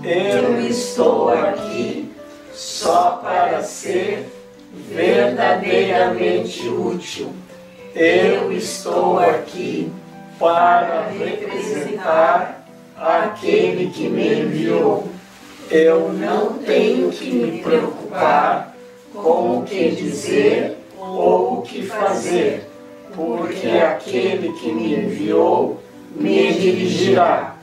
Eu estou aqui só para ser verdadeiramente útil. Eu estou aqui para representar aquele que me enviou. Eu não tenho que me preocupar com o que dizer ou o que fazer, porque aquele que me enviou me dirigirá.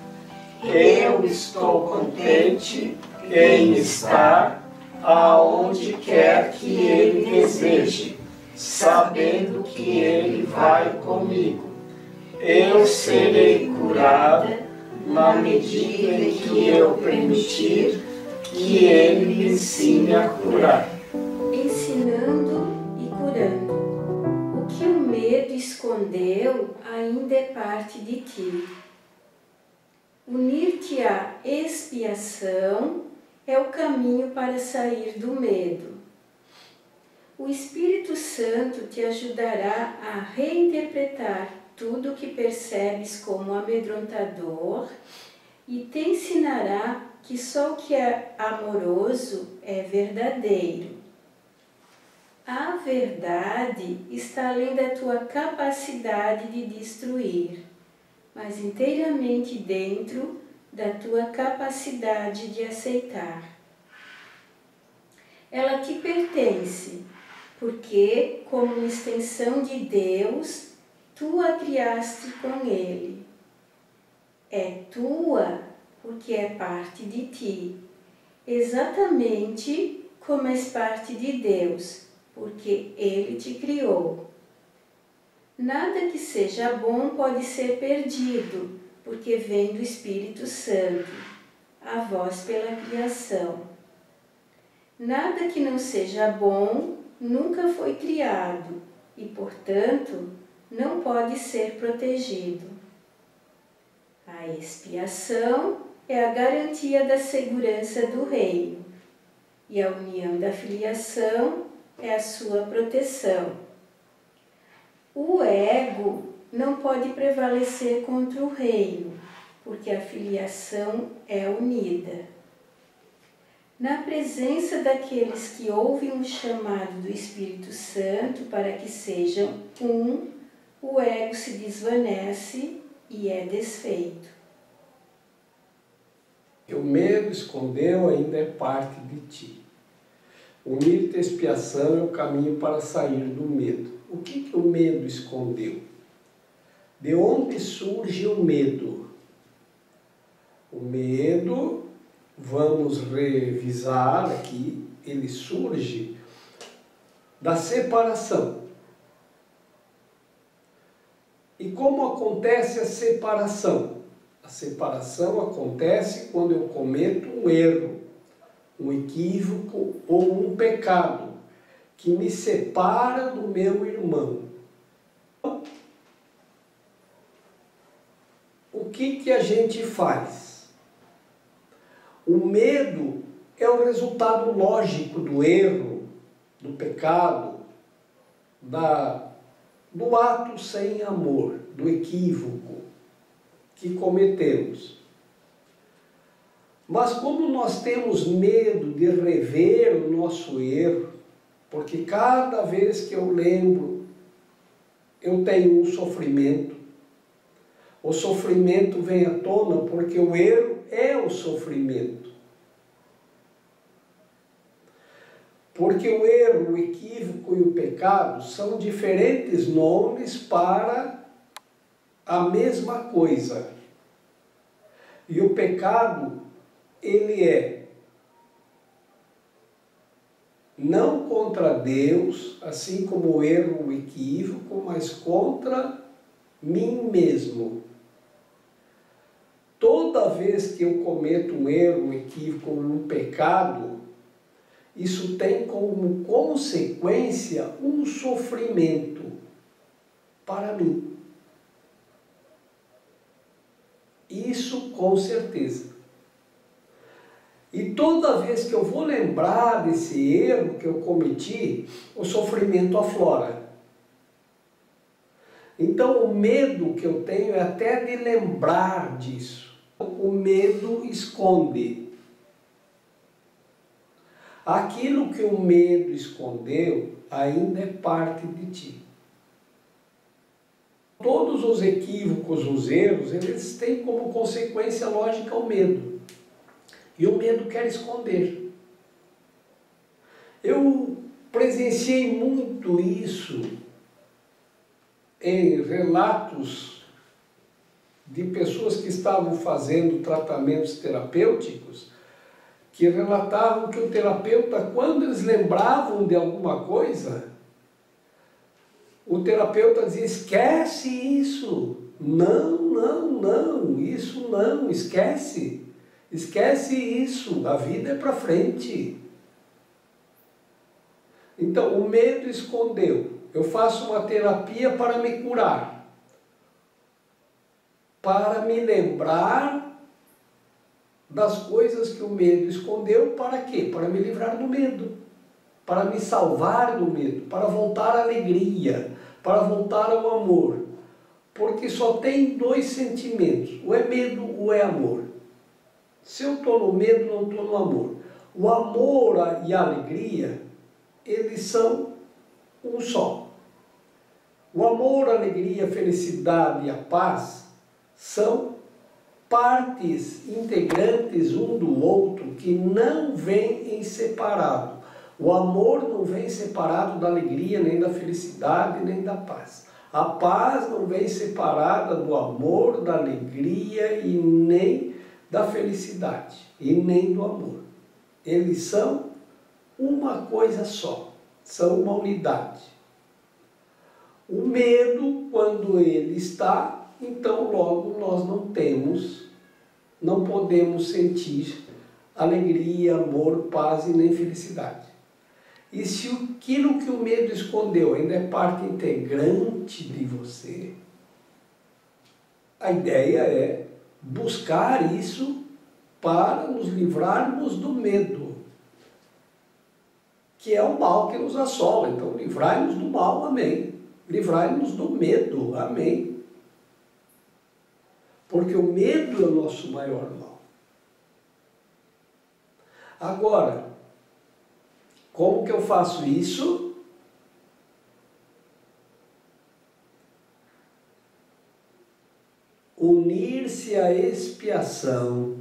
Eu estou contente em estar aonde quer que Ele deseje, sabendo que Ele vai comigo. Eu serei curada na medida em que eu permitir que Ele me ensine a curar. Ensinando e curando. O que o medo escondeu ainda é parte de ti. Unir-te à expiação é o caminho para sair do medo. O Espírito Santo te ajudará a reinterpretar tudo o que percebes como amedrontador e te ensinará que só o que é amoroso é verdadeiro. A verdade está além da tua capacidade de destruir, mas inteiramente dentro da tua capacidade de aceitar. Ela te pertence, porque, como uma extensão de Deus, tu a criaste com Ele. É tua porque é parte de ti, exatamente como és parte de Deus, porque Ele te criou. Nada que seja bom pode ser perdido, porque vem do Espírito Santo, a vós pela criação. Nada que não seja bom nunca foi criado e, portanto, não pode ser protegido. A expiação é a garantia da segurança do reino, e a união da filiação é a sua proteção. O ego não pode prevalecer contra o reino, porque a filiação é unida. Na presença daqueles que ouvem o chamado do Espírito Santo para que sejam um, o ego se desvanece e é desfeito. O medo escondeu ainda é parte de ti. Unir-te à expiação é o caminho para sair do medo. O que o medo escondeu? De onde surge o medo? O medo, vamos revisar aqui, ele surge da separação. E como acontece a separação? A separação acontece quando eu cometo um erro, um equívoco ou um pecado que me separa do meu irmão. O que a gente faz? O medo é o resultado lógico do erro, do pecado, do ato sem amor, do equívoco que cometemos. Mas como nós temos medo de rever o nosso erro, porque cada vez que eu lembro, eu tenho um sofrimento. O sofrimento vem à tona porque o erro é o sofrimento. Porque o erro, o equívoco e o pecado são diferentes nomes para a mesma coisa. E o pecado, ele é não contra Deus, assim como o erro, o equívoco, mas contra mim mesmo. Toda vez que eu cometo um erro, um equívoco, um pecado, isso tem como consequência um sofrimento para mim. Isso com certeza. E toda vez que eu vou lembrar desse erro que eu cometi, o sofrimento aflora. Então o medo que eu tenho é até de lembrar disso. O medo esconde. Aquilo que o medo escondeu ainda é parte de ti. Todos os equívocos, os erros, eles têm como consequência lógica o medo. E o medo quer esconder. Eu presenciei muito isso em relatos de pessoas que estavam fazendo tratamentos terapêuticos, que relatavam que o terapeuta, quando eles lembravam de alguma coisa, o terapeuta dizia: esquece isso, não, isso não, esquece isso, a vida é para frente. Então, o medo escondeu. Eu faço uma terapia para me curar, para me lembrar das coisas que o medo escondeu. Para quê? Para me livrar do medo, para me salvar do medo, para voltar à alegria, para voltar ao amor. Porque só tem dois sentimentos, ou é medo ou é amor. Se eu estou no medo, não estou no amor. O amor e a alegria, eles são um só. O amor, a alegria, a felicidade e a paz são partes integrantes um do outro que não vêm em separado. O amor não vem separado da alegria, nem da felicidade, nem da paz. A paz não vem separada do amor, da alegria e nem da felicidade, e nem do amor. Eles são uma coisa só, são uma unidade. O medo, quando ele está, então logo nós não podemos sentir alegria, amor, paz e nem felicidade. E se aquilo que o medo escondeu ainda é parte integrante de você, a ideia é buscar isso para nos livrarmos do medo, que é o mal que nos assola. Então, livrai-nos do mal, amém. Livrai-nos do medo, amém. Porque o medo é o nosso maior mal. Agora, como que eu faço isso? Unir-se à expiação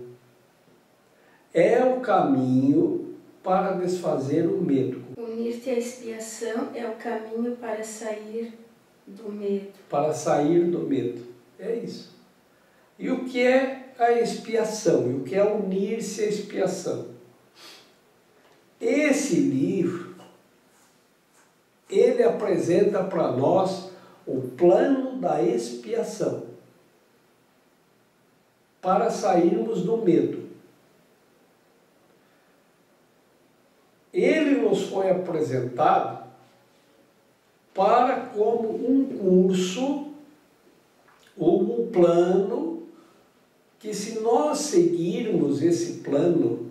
é o caminho para desfazer o medo. Unir-te à expiação é o caminho para sair do medo. Para sair do medo. É isso. E o que é a expiação? E o que é unir-se à expiação? Esse livro, ele apresenta para nós o plano da expiação para sairmos do medo. Ele nos foi apresentado para como um curso ou um plano que, se nós seguirmos esse plano,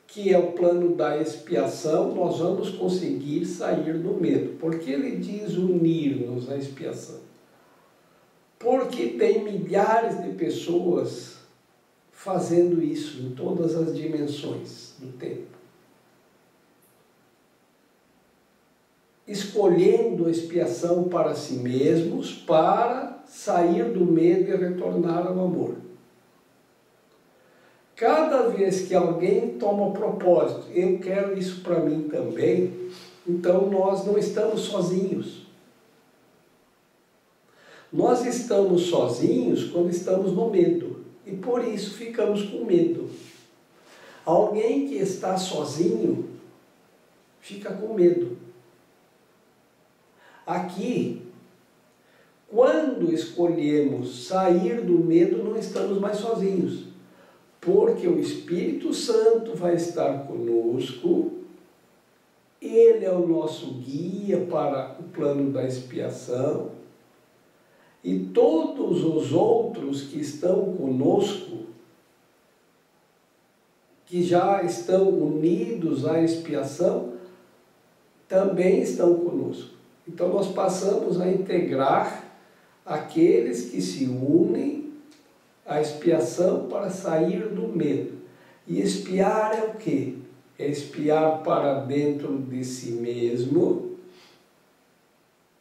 que é o plano da expiação, nós vamos conseguir sair do medo. Por que ele diz unir-nos à expiação? Porque tem milhares de pessoas fazendo isso em todas as dimensões do tempo. Escolhendo a expiação para si mesmos, para sair do medo e retornar ao amor. Cada vez que alguém toma o propósito, eu quero isso para mim também, então nós não estamos sozinhos. Nós estamos sozinhos quando estamos no medo, e por isso ficamos com medo. Alguém que está sozinho fica com medo. Aqui, quando escolhemos sair do medo, não estamos mais sozinhos, porque o Espírito Santo vai estar conosco, ele é o nosso guia para o plano da expiação, e todos os outros que estão conosco, que já estão unidos à expiação, também estão conosco. Então nós passamos a integrar aqueles que se unem à expiação para sair do medo. E expiar é o quê? espiar para dentro de si mesmo,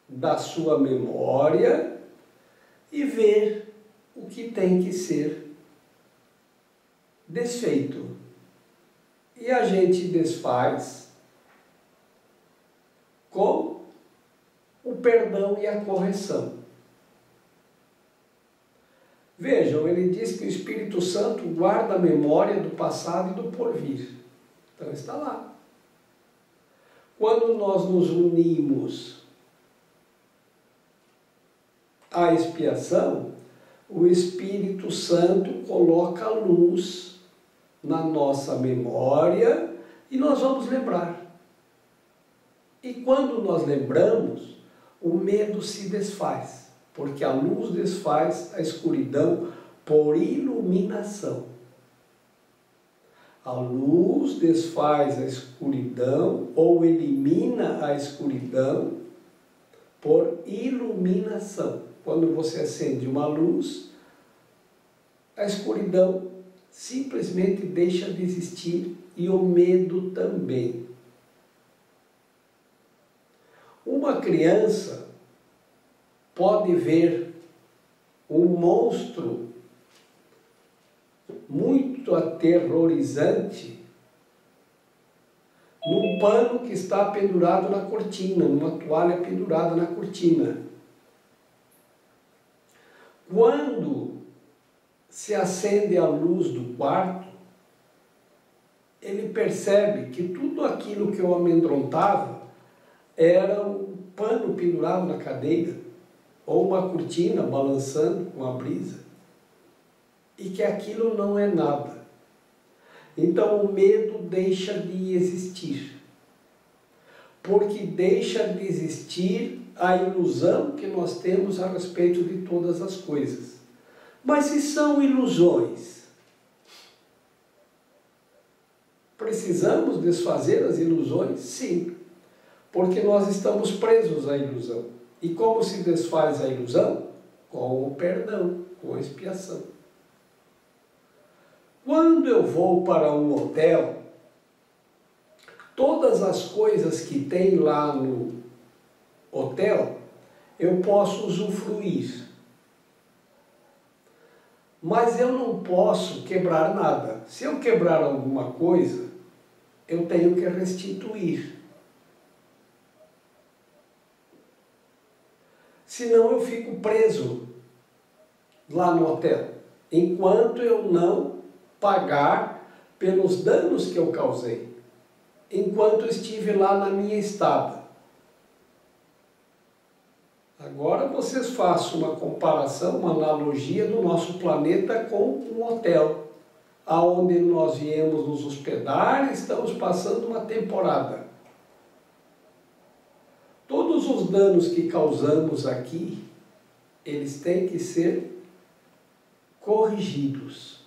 da sua memória, e ver o que tem que ser desfeito. E a gente desfaz com o perdão e a correção. Vejam, ele diz que o Espírito Santo guarda a memória do passado e do porvir. Então está lá. Quando nós nos unimos à expiação, o Espírito Santo coloca luz na nossa memória e nós vamos lembrar. E quando nós lembramos, o medo se desfaz, porque a luz desfaz a escuridão por iluminação. A luz desfaz a escuridão ou elimina a escuridão por iluminação. Quando você acende uma luz, a escuridão simplesmente deixa de existir e o medo também. Uma criança pode ver um monstro muito aterrorizante num pano que está pendurado na cortina, numa toalha pendurada na cortina. Quando se acende a luz do quarto, ele percebe que tudo aquilo que o amedrontava era um pano pendurado na cadeira, ou uma cortina balançando com a brisa, e que aquilo não é nada. Então o medo deixa de existir, porque deixa de existir a ilusão que nós temos a respeito de todas as coisas. Mas se são ilusões, precisamos desfazer as ilusões? Sim, porque nós estamos presos à ilusão. E como se desfaz a ilusão? Com o perdão, com a expiação. Quando eu vou para um hotel, todas as coisas que tem lá no hotel, eu posso usufruir. Mas eu não posso quebrar nada. Se eu quebrar alguma coisa, eu tenho que restituir. Senão eu fico preso lá no hotel, enquanto eu não pagar pelos danos que eu causei, enquanto eu estive lá na minha estada. Agora vocês façam uma comparação, uma analogia do nosso planeta com um hotel, aonde nós viemos nos hospedar e estamos passando uma temporada. Todos os danos que causamos aqui, eles têm que ser corrigidos.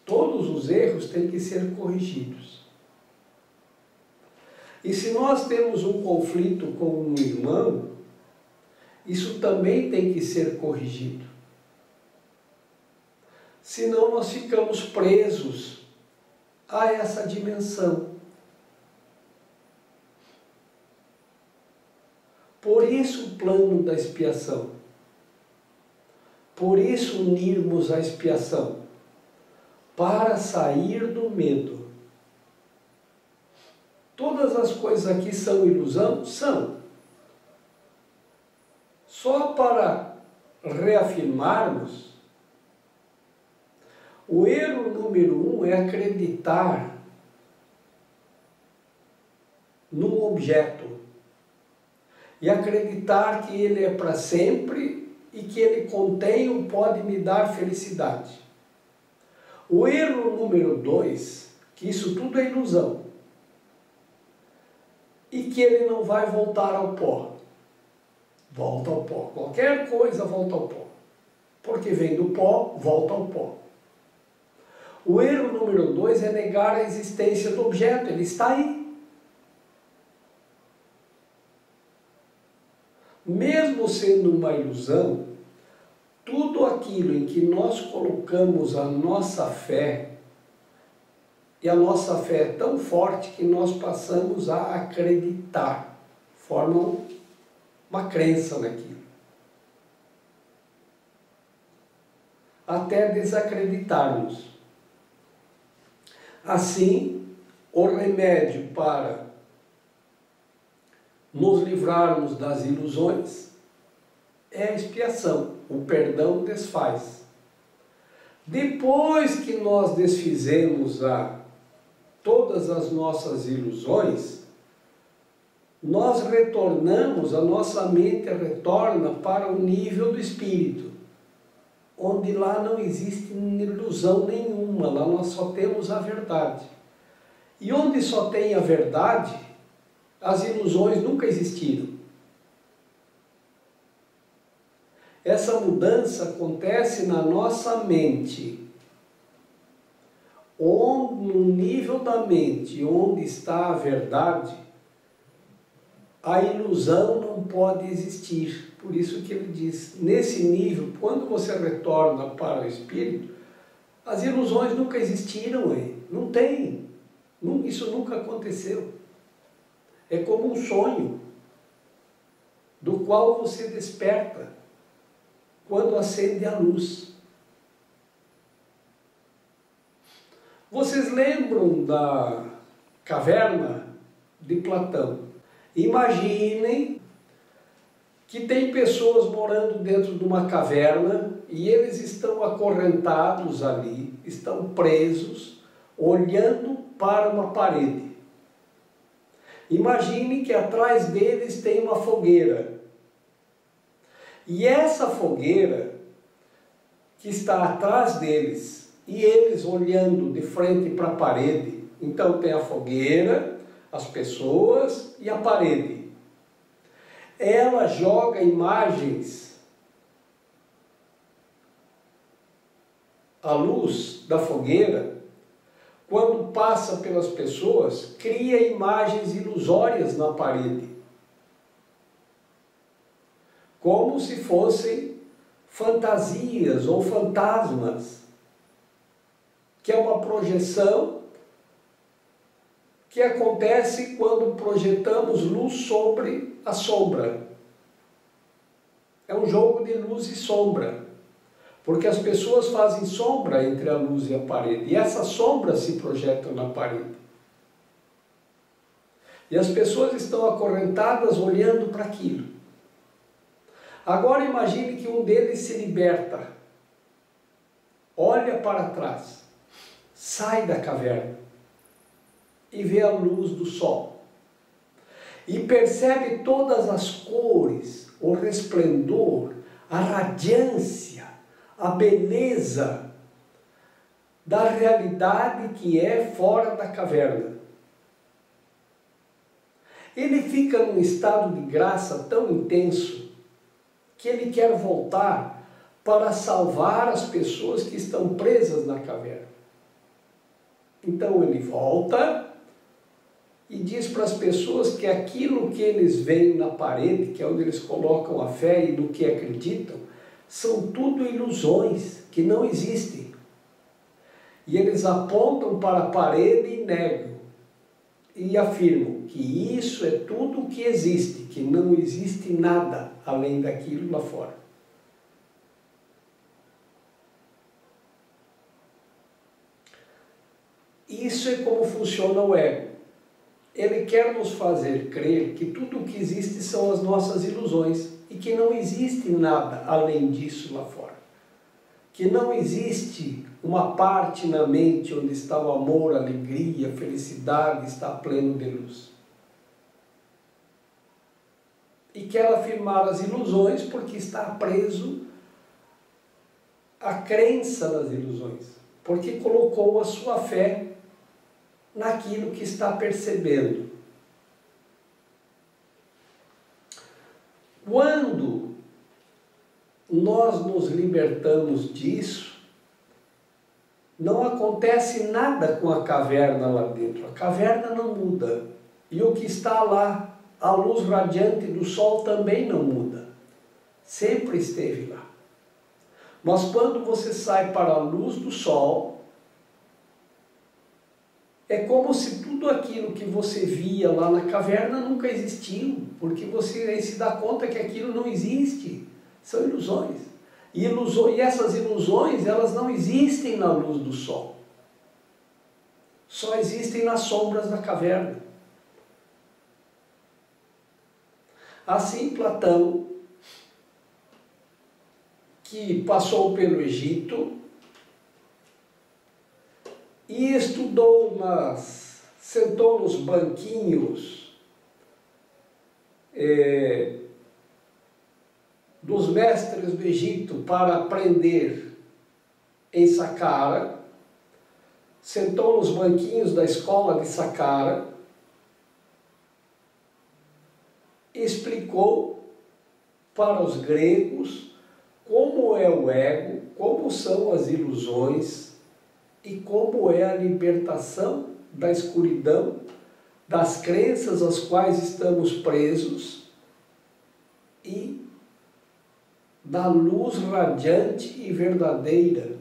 Todos os erros têm que ser corrigidos. E se nós temos um conflito com um irmão, isso também tem que ser corrigido. Senão nós ficamos presos a essa dimensão. Por isso o plano da expiação. Por isso unirmos a expiação. Para sair do medo. Todas as coisas aqui são ilusão? São. Só para reafirmarmos, o erro número 1 é acreditar num objeto. E acreditar que ele é para sempre e que ele contém ou pode me dar felicidade. O erro número 2, que isso tudo é ilusão. E que ele não vai voltar ao pó. Volta ao pó. Qualquer coisa volta ao pó. Porque vem do pó, volta ao pó. O erro número 2 é negar a existência do objeto. Ele está aí. Mesmo sendo uma ilusão, tudo aquilo em que nós colocamos a nossa fé, E a nossa fé é tão forte que nós passamos a acreditar, formam uma crença naquilo. Até desacreditarmos. Assim, o remédio para nos livrarmos das ilusões é a expiação. O perdão desfaz. Depois que nós desfizemos todas as nossas ilusões, nós retornamos, a nossa mente retorna para o nível do espírito, onde lá não existe ilusão nenhuma, lá nós só temos a verdade. E onde só tem a verdade, as ilusões nunca existiram. Essa mudança acontece na nossa mente. No nível da mente onde está a verdade, a ilusão não pode existir. Por isso que ele diz, nesse nível, quando você retorna para o Espírito, as ilusões nunca existiram aí. Não tem. Isso nunca aconteceu. É como um sonho, do qual você desperta quando acende a luz. Vocês lembram da caverna de Platão? Imaginem que tem pessoas morando dentro de uma caverna e eles estão acorrentados ali, estão presos, olhando para uma parede. Imagine que atrás deles tem uma fogueira. E essa fogueira que está atrás deles, e eles olhando de frente para a parede, então tem a fogueira, as pessoas e a parede. Ela joga imagens, a luz da fogueira, quando passa pelas pessoas, cria imagens ilusórias na parede, como se fossem fantasias ou fantasmas, que é uma projeção que acontece quando projetamos luz sobre a sombra. É um jogo de luz e sombra, porque as pessoas fazem sombra entre a luz e a parede, e essas sombras se projetam na parede. E as pessoas estão acorrentadas olhando para aquilo. Agora imagine que um deles se liberta, olha para trás, sai da caverna e vê a luz do sol. E percebe todas as cores, o resplendor, a radiância, a beleza da realidade que é fora da caverna. Ele fica num estado de graça tão intenso que ele quer voltar para salvar as pessoas que estão presas na caverna. Então ele volta e diz para as pessoas que aquilo que eles veem na parede, que é onde eles colocam a fé e no que acreditam, são tudo ilusões que não existem. E eles apontam para a parede e negam, e afirmam que isso é tudo o que existe, que não existe nada além daquilo lá fora. Isso é como funciona o ego. Ele quer nos fazer crer que tudo o que existe são as nossas ilusões e que não existe nada além disso lá fora. Que não existe uma parte na mente onde está o amor, a alegria, a felicidade, está pleno de luz. E quer afirmar as ilusões porque está preso à crença nas ilusões, porque colocou a sua fé naquilo que está percebendo. Quando nós nos libertamos disso, não acontece nada com a caverna lá dentro. A caverna não muda. E o que está lá, a luz radiante do sol também não muda. Sempre esteve lá. Mas quando você sai para a luz do sol, É como se tudo aquilo que você via lá na caverna nunca existiu, porque você aí se dá conta que aquilo não existe. São ilusões. E essas ilusões, elas não existem na luz do sol. Só existem nas sombras da caverna. Assim, Platão, que passou pelo Egito e estudou, sentou nos banquinhos dos mestres do Egito para aprender em Saqqara, sentou nos banquinhos da escola de Saqqara e explicou para os gregos como é o ego, como são as ilusões e como é a libertação da escuridão, das crenças às quais estamos presos e da luz radiante e verdadeira.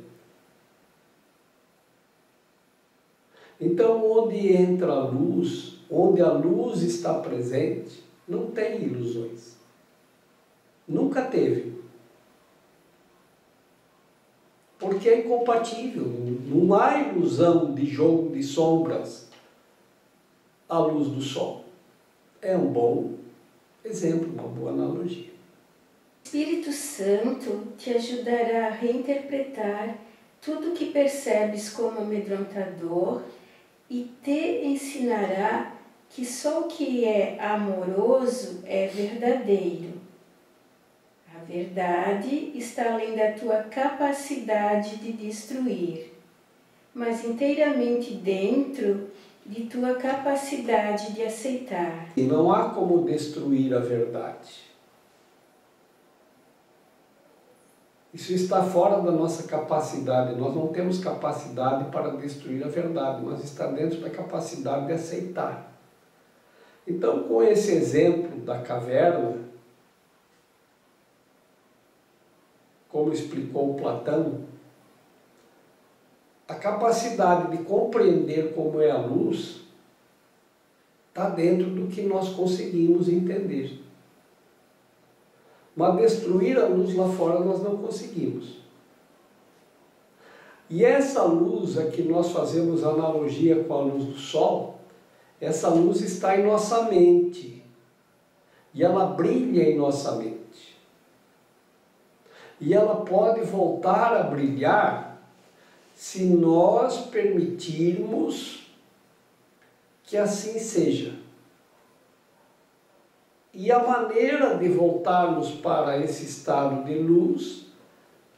Então, onde entra a luz, onde a luz está presente, não tem ilusões. Nunca teve. Porque é incompatível. Não há ilusão de jogo de sombras à luz do sol. É um bom exemplo, uma boa analogia. O Espírito Santo te ajudará a reinterpretar tudo que percebes como amedrontador e te ensinará que só o que é amoroso é verdadeiro. A verdade está além da tua capacidade de destruir, mas inteiramente dentro de tua capacidade de aceitar. E não há como destruir a verdade. Isso está fora da nossa capacidade. Nós não temos capacidade para destruir a verdade, mas está dentro da capacidade de aceitar. Então, com esse exemplo da caverna, como explicou Platão, a capacidade de compreender como é a luz está dentro do que nós conseguimos entender. Mas destruir a luz lá fora nós não conseguimos. E essa luz a que nós fazemos analogia com a luz do sol, essa luz está em nossa mente. E ela brilha em nossa mente. E ela pode voltar a brilhar se nós permitirmos que assim seja. E a maneira de voltarmos para esse estado de luz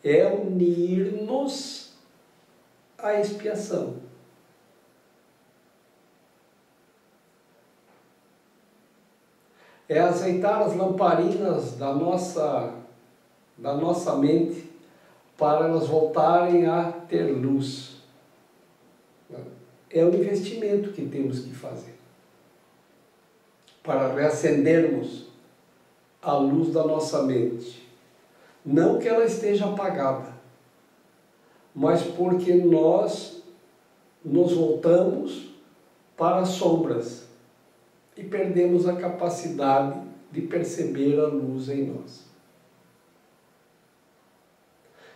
é unir-nos à expiação. É azeitar as lamparinas da nossa mente para elas voltarem a ter luz. É um investimento que temos que fazer para reacendermos a luz da nossa mente. Não que ela esteja apagada, mas porque nós nos voltamos para as sombras e perdemos a capacidade de perceber a luz em nós.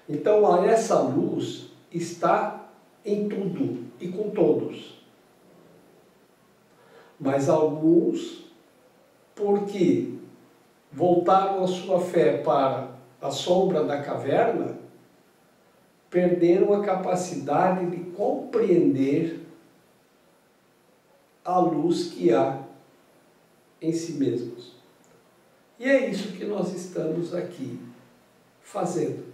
Então, essa luz está em tudo e com todos. Mas alguns, porque voltaram a sua fé para a sombra da caverna, perderam a capacidade de compreender a luz que há em si mesmos. E é isso que nós estamos aqui fazendo.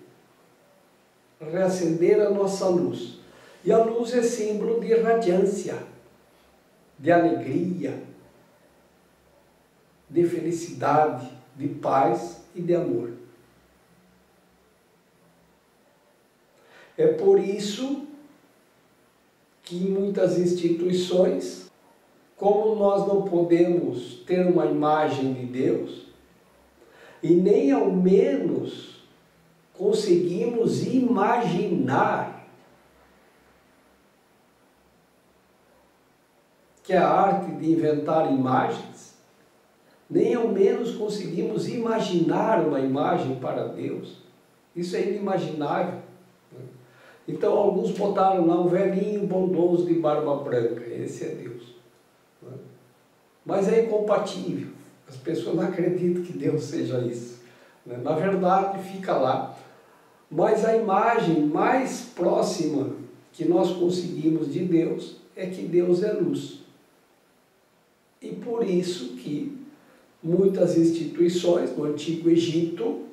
Reacender a nossa luz. E a luz é símbolo de radiância, de alegria, de felicidade, de paz e de amor. É por isso que em muitas instituições, como nós não podemos ter uma imagem de Deus, e nem ao menos conseguimos imaginar que é a arte de inventar imagens, nem ao menos conseguimos imaginar uma imagem para Deus. Isso é inimaginável. Então alguns botaram lá um velhinho bondoso de barba branca, esse é Deus. Mas é incompatível, as pessoas não acreditam que Deus seja isso. Na verdade fica lá, mas a imagem mais próxima que nós conseguimos de Deus é que Deus é luz. E por isso que muitas instituições no Antigo Egito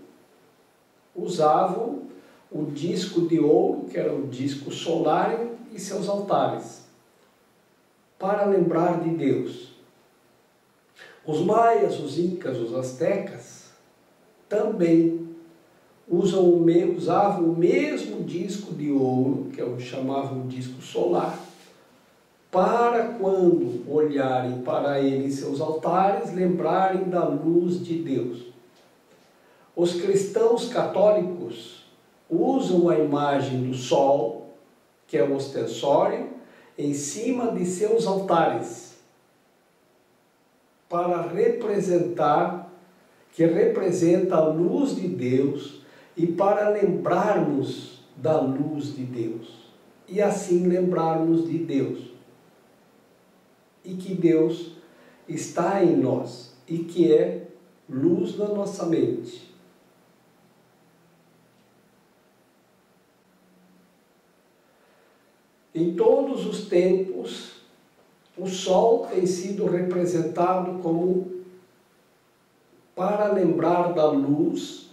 usavam o disco de ouro, que era o disco solar, e seus altares, para lembrar de Deus. Os maias, os incas, os astecas também usavam o mesmo disco de ouro, que eu chamava o disco solar, para quando olharem para ele em seus altares, lembrarem da luz de Deus. Os cristãos católicos usam a imagem do sol, que é o ostensório, em cima de seus altares, para representar, que representa a luz de Deus, e para lembrarmos da luz de Deus, e assim lembrarmos de Deus, e que Deus está em nós, e que é luz na nossa mente. Em todos os tempos, o sol tem sido representado como para lembrar da luz,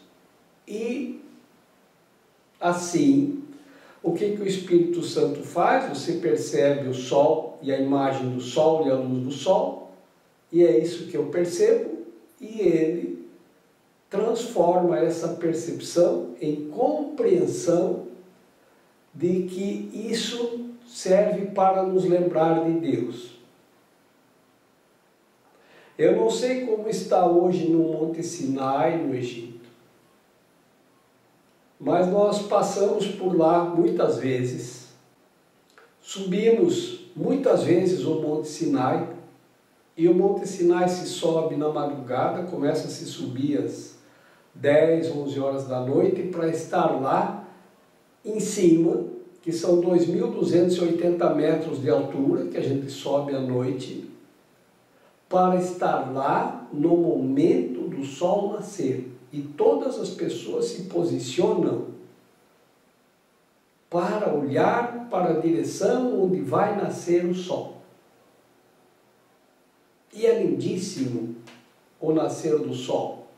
e assim, o que o Espírito Santo faz? Você percebe o sol e a imagem do sol e a luz do sol, e é isso que eu percebo, e ele transforma essa percepção em compreensão de que isso serve para nos lembrar de Deus. Eu não sei como está hoje no Monte Sinai, no Egito, mas nós passamos por lá muitas vezes, subimos muitas vezes o Monte Sinai, e o Monte Sinai se sobe na madrugada, começa a se subir às 10, 11 horas da noite, para estar lá em cima, que são 2.280 metros de altura, que a gente sobe à noite, para estar lá no momento do sol nascer. E todas as pessoas se posicionam para olhar para a direção onde vai nascer o sol. E é lindíssimo o nascer do sol,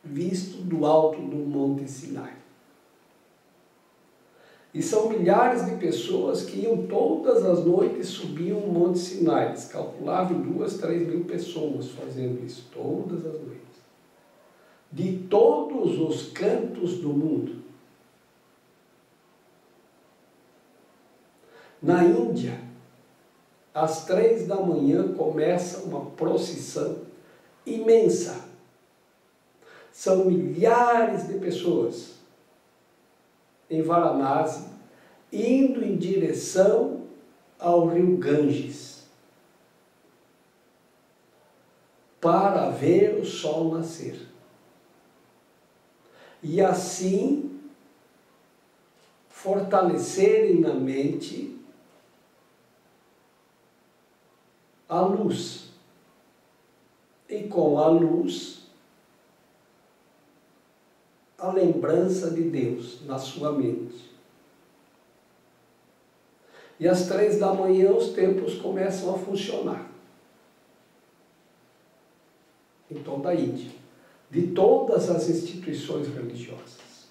visto do alto do Monte Sinai. E são milhares de pessoas que iam todas as noites, subiam o Monte Sinai. Eles calculavam 2, 3 mil pessoas fazendo isso, todas as noites. De todos os cantos do mundo. Na Índia, às 3 da manhã começa uma procissão imensa. São milhares de pessoas em Varanasi, indo em direção ao rio Ganges, para ver o sol nascer. E assim fortalecerem na mente a luz. E com a luz, a lembrança de Deus na sua mente. E às 3 da manhã os templos começam a funcionar. Em toda a Índia. De todas as instituições religiosas.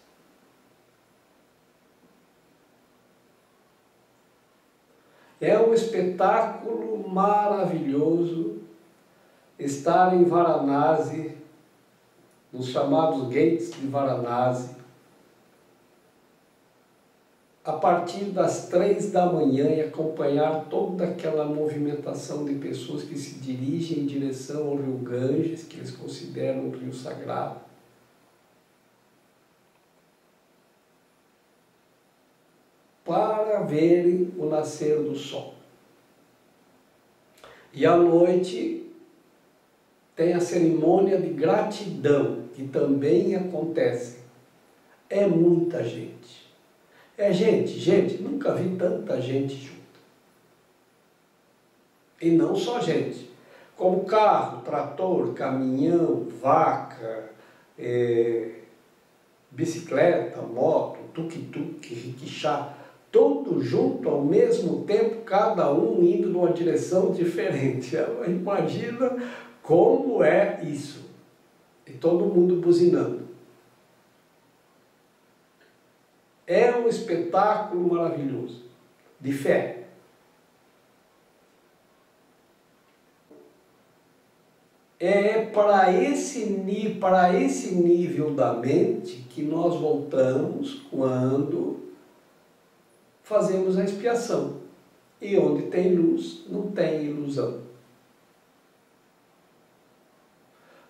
É um espetáculo maravilhoso estar em Varanasi, nos chamados gates de Varanasi, a partir das 3 da manhã, e acompanhar toda aquela movimentação de pessoas que se dirigem em direção ao rio Ganges, que eles consideram um rio sagrado. Para verem o nascer do sol. E à noite tem a cerimônia de gratidão, que também acontece. É muita gente. É gente, nunca vi tanta gente junta. E não só gente, como carro, trator, caminhão, vaca, bicicleta, moto, tuk-tuk, rickshaw, todo junto ao mesmo tempo, cada um indo numa direção diferente. Imagina como é isso. E todo mundo buzinando. É um espetáculo maravilhoso, de fé. É para esse nível da mente que nós voltamos quando fazemos a expiação. E onde tem luz, não tem ilusão.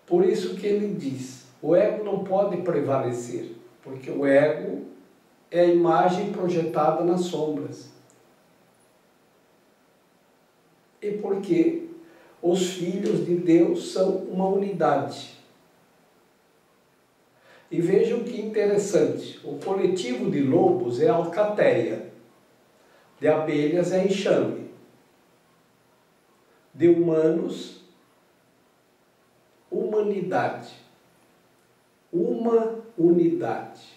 Por isso que ele diz, o ego não pode prevalecer, porque o ego é a imagem projetada nas sombras. E porque os filhos de Deus são uma unidade. E vejam que interessante, o coletivo de lobos é alcateia, de abelhas é enxame, de humanos, humanidade. Uma unidade.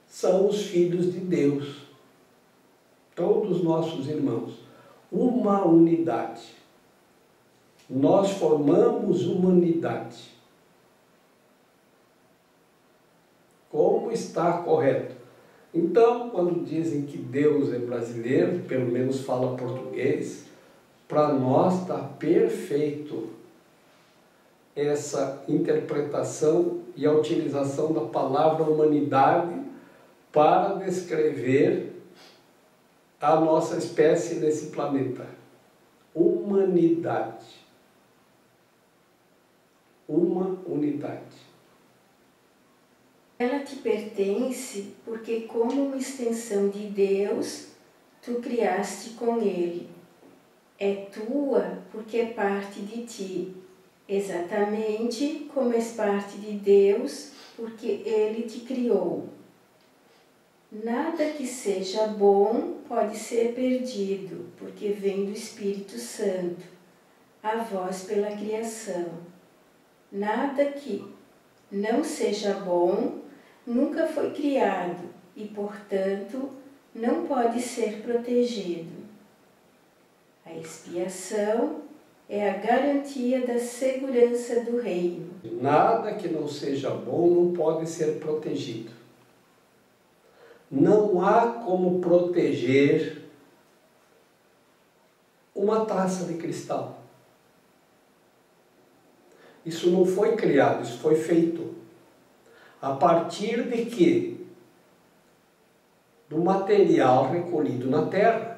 São os filhos de Deus, todos nossos irmãos, uma unidade. Nós formamos humanidade. Como está correto? Então, quando dizem que Deus é brasileiro, pelo menos fala português, para nós está perfeito essa interpretação e a utilização da palavra humanidade para descrever a nossa espécie nesse planeta. Humanidade. Uma unidade. Ela te pertence porque, como uma extensão de Deus, tu criaste com Ele. É tua porque é parte de ti, exatamente como és parte de Deus porque Ele te criou. Nada que seja bom pode ser perdido, porque vem do Espírito Santo, a vós pela criação. Nada que não seja bom nunca foi criado e, portanto, não pode ser protegido. A expiação é a garantia da segurança do reino. Nada que não seja bom não pode ser protegido. Não há como proteger uma taça de cristal. Isso não foi criado, isso foi feito. A partir de quê? Do material recolhido na terra.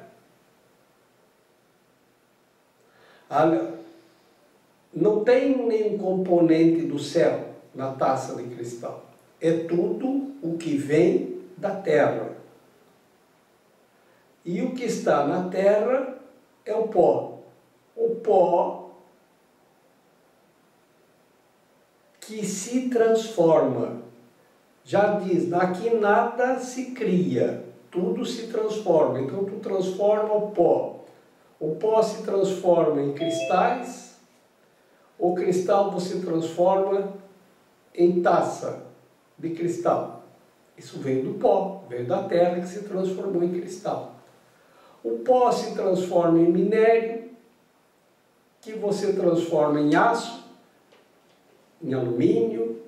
Não tem nenhum componente do céu na taça de cristal. É tudo o que vem da terra. E o que está na terra é o pó. O pó que se transforma. Já diz, aqui nada se cria, tudo se transforma. Então tu transforma o pó. O pó se transforma em cristais, o cristal você transforma em taça de cristal. Isso veio do pó, veio da terra que se transformou em cristal. O pó se transforma em minério, que você transforma em aço, em alumínio,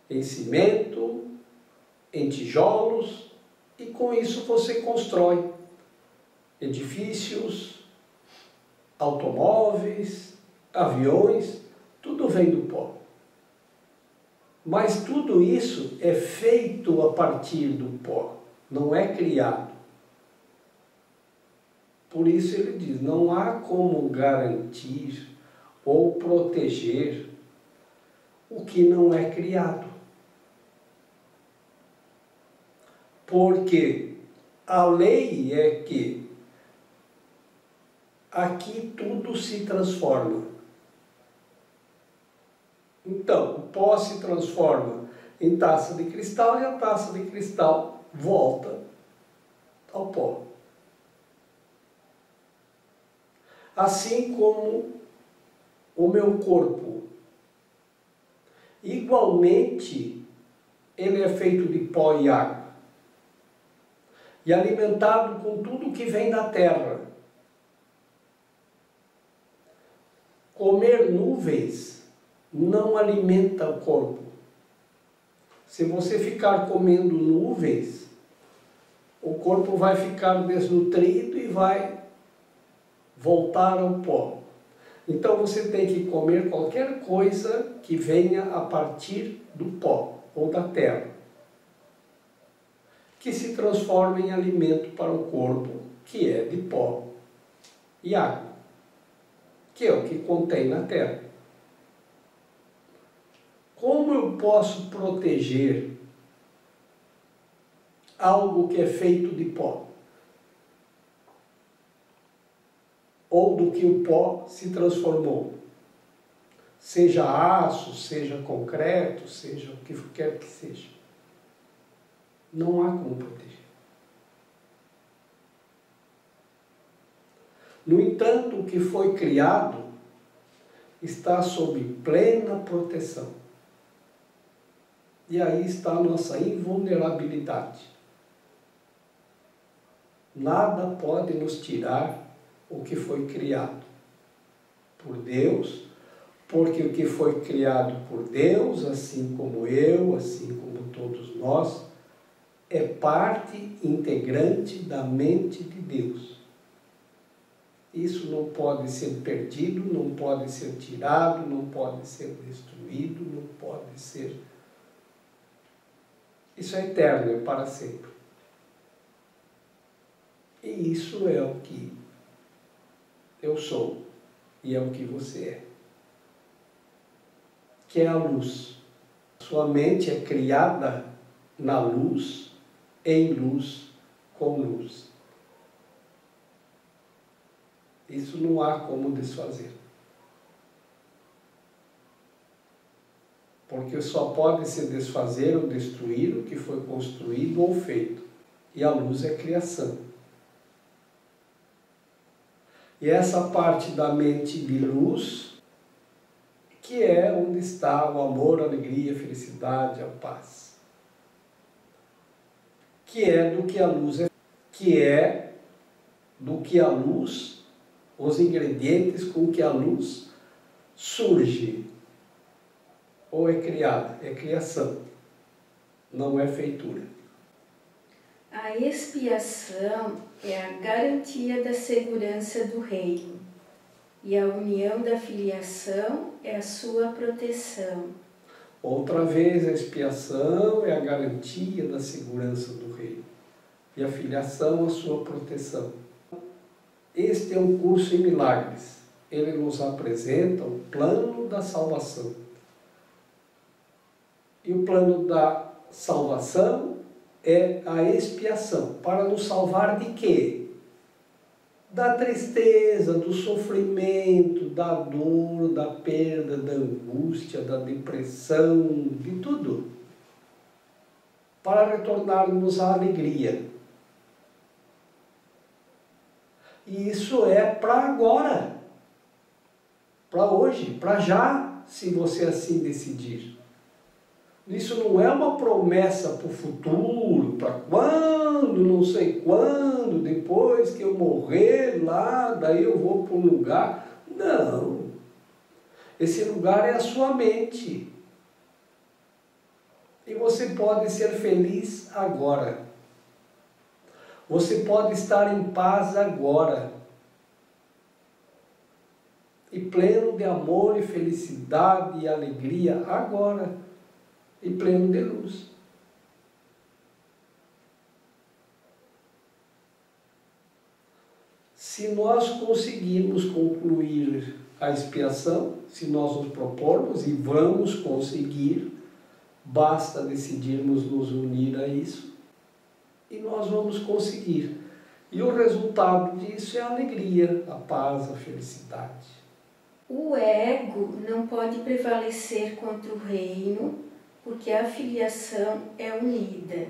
em cimento, em tijolos, e com isso você constrói edifícios, automóveis, aviões, tudo vem do pó. Mas tudo isso é feito a partir do pó, não é criado. Por isso ele diz, não há como garantir ou proteger o que não é criado. Porque A lei é que aqui tudo se transforma. Então, o pó se transforma em taça de cristal e a taça de cristal volta ao pó. Assim como o meu corpo, igualmente, ele é feito de pó e água e alimentado com tudo que vem da terra. Comer nuvens não alimenta o corpo. Se você ficar comendo nuvens, o corpo vai ficar desnutrido e vai voltar ao pó. Então você tem que comer qualquer coisa que venha a partir do pó ou da terra, que se transforma em alimento para o corpo, que é de pó e água, que é o que contém na terra. Como eu posso proteger algo que é feito de pó? Ou do que o pó se transformou? Seja aço, seja concreto, seja o que quer que seja. Não há como proteger. No entanto, o que foi criado está sob plena proteção. E aí está a nossa invulnerabilidade. Nada pode nos tirar o que foi criado por Deus, porque o que foi criado por Deus, assim como eu, assim como todos nós, é parte integrante da mente de Deus. Isso não pode ser perdido, não pode ser tirado, não pode ser destruído, não pode ser... Isso é eterno, é para sempre. E isso é o que eu sou e é o que você é. Que é a luz. Sua mente é criada na luz, em luz, com luz. Isso não há como desfazer. Porque só pode se desfazer ou destruir o que foi construído ou feito. E a luz é criação. E essa parte da mente de luz, que é onde está o amor, a alegria, a felicidade, a paz. Que é do que a luz é, que é do que a luz, os ingredientes com que a luz surge. Ou é criada, é criação, não é feitura. A expiação é a garantia da segurança do reino, e a união da filiação é a sua proteção. Outra vez, a expiação é a garantia da segurança do reino, e a filiação a sua proteção. Este é um curso em milagres. Ele nos apresenta o plano da salvação. E o plano da salvação é a expiação. Para nos salvar de quê? Da tristeza, do sofrimento, da dor, da perda, da angústia, da depressão, de tudo. Para retornarmos à alegria. E isso é para agora. Para hoje, para já, se você assim decidir. Isso não é uma promessa para o futuro, para quando, não sei quando, depois que eu morrer lá, daí eu vou para um lugar. Não. Esse lugar é a sua mente. E você pode ser feliz agora. Você pode estar em paz agora. E pleno de amor e felicidade e alegria agora. E pleno de luz. Se nós conseguirmos concluir a expiação, se nós nos propormos, e vamos conseguir, basta decidirmos nos unir a isso, e nós vamos conseguir. E o resultado disso é a alegria, a paz, a felicidade. O ego não pode prevalecer contra o reino, porque a filiação é unida.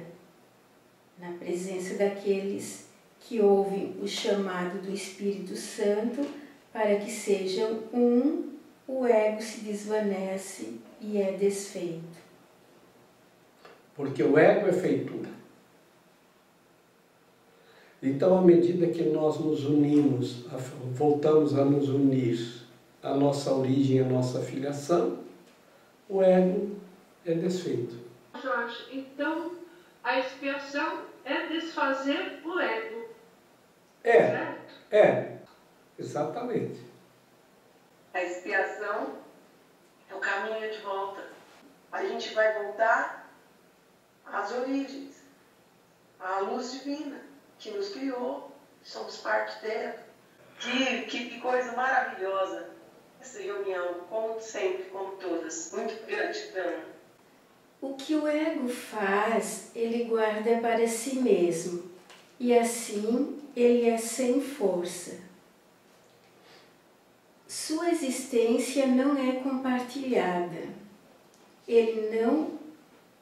Na presença daqueles que ouvem o chamado do Espírito Santo para que sejam um, o ego se desvanece e é desfeito. Porque o ego é feitura. Então, à medida que nós nos unimos, voltamos a nos unir à nossa origem, à nossa filiação, o ego é desfeito. Jorge, então a expiação é desfazer o ego. É, exatamente. A expiação é o caminho de volta. A gente vai voltar às origens, à luz divina que nos criou, somos parte dela. Que coisa maravilhosa essa reunião, como sempre, como todas. Muito gratidão. O que o ego faz, ele guarda para si mesmo, e assim ele é sem força. Sua existência não é compartilhada. Ele não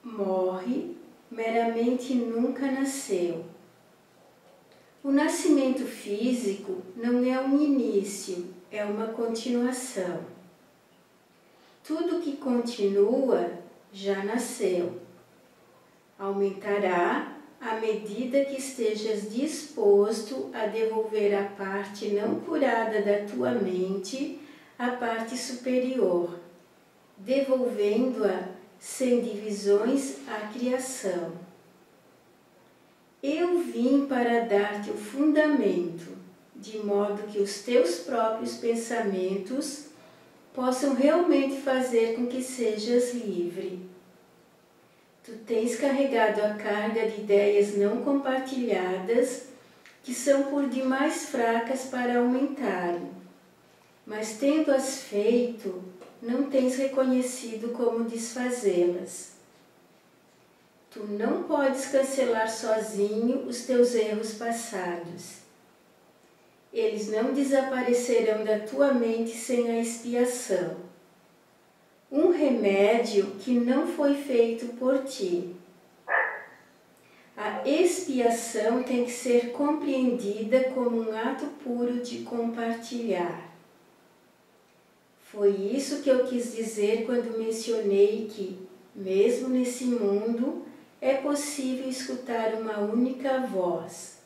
morre, meramente nunca nasceu. O nascimento físico não é um início, é uma continuação. Tudo que continua já nasceu. Aumentará à medida que estejas disposto a devolver a parte não curada da tua mente à parte superior, devolvendo-a sem divisões à criação. Eu vim para dar-te o fundamento, de modo que os teus próprios pensamentos possam realmente fazer com que sejas livre. Tu tens carregado a carga de ideias não compartilhadas, que são por demais fracas para aumentarem, mas tendo-as feito, não tens reconhecido como desfazê-las. Tu não podes cancelar sozinho os teus erros passados. Eles não desaparecerão da tua mente sem a expiação. Um remédio que não foi feito por ti. A expiação tem que ser compreendida como um ato puro de compartilhar. Foi isso que eu quis dizer quando mencionei que, mesmo nesse mundo, é possível escutar uma única voz.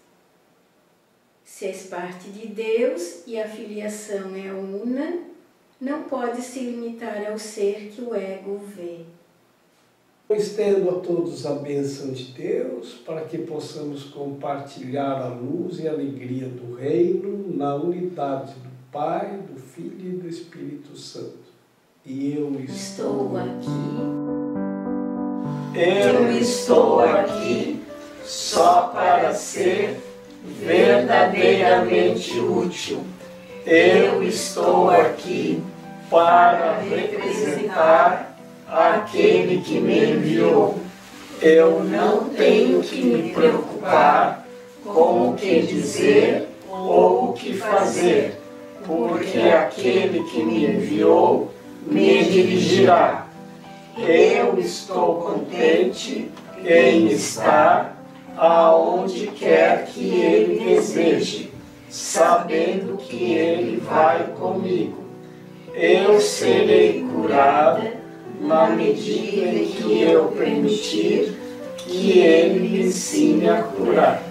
Se és parte de Deus e a filiação é una, não pode se limitar ao ser que o ego vê. Eu estendo a todos a bênção de Deus para que possamos compartilhar a luz e a alegria do reino na unidade do Pai, do Filho e do Espírito Santo. E eu Estou aqui. Eu estou aqui só para ser verdadeiramente útil. Eu estou aqui para representar aquele que me enviou. Eu não tenho que me preocupar com o que dizer ou o que fazer, porque aquele que me enviou me dirigirá. Eu estou contente em estar aonde quer que Ele deseje, sabendo que Ele vai comigo. Eu serei curada na medida em que eu permitir que Ele me ensine a curar.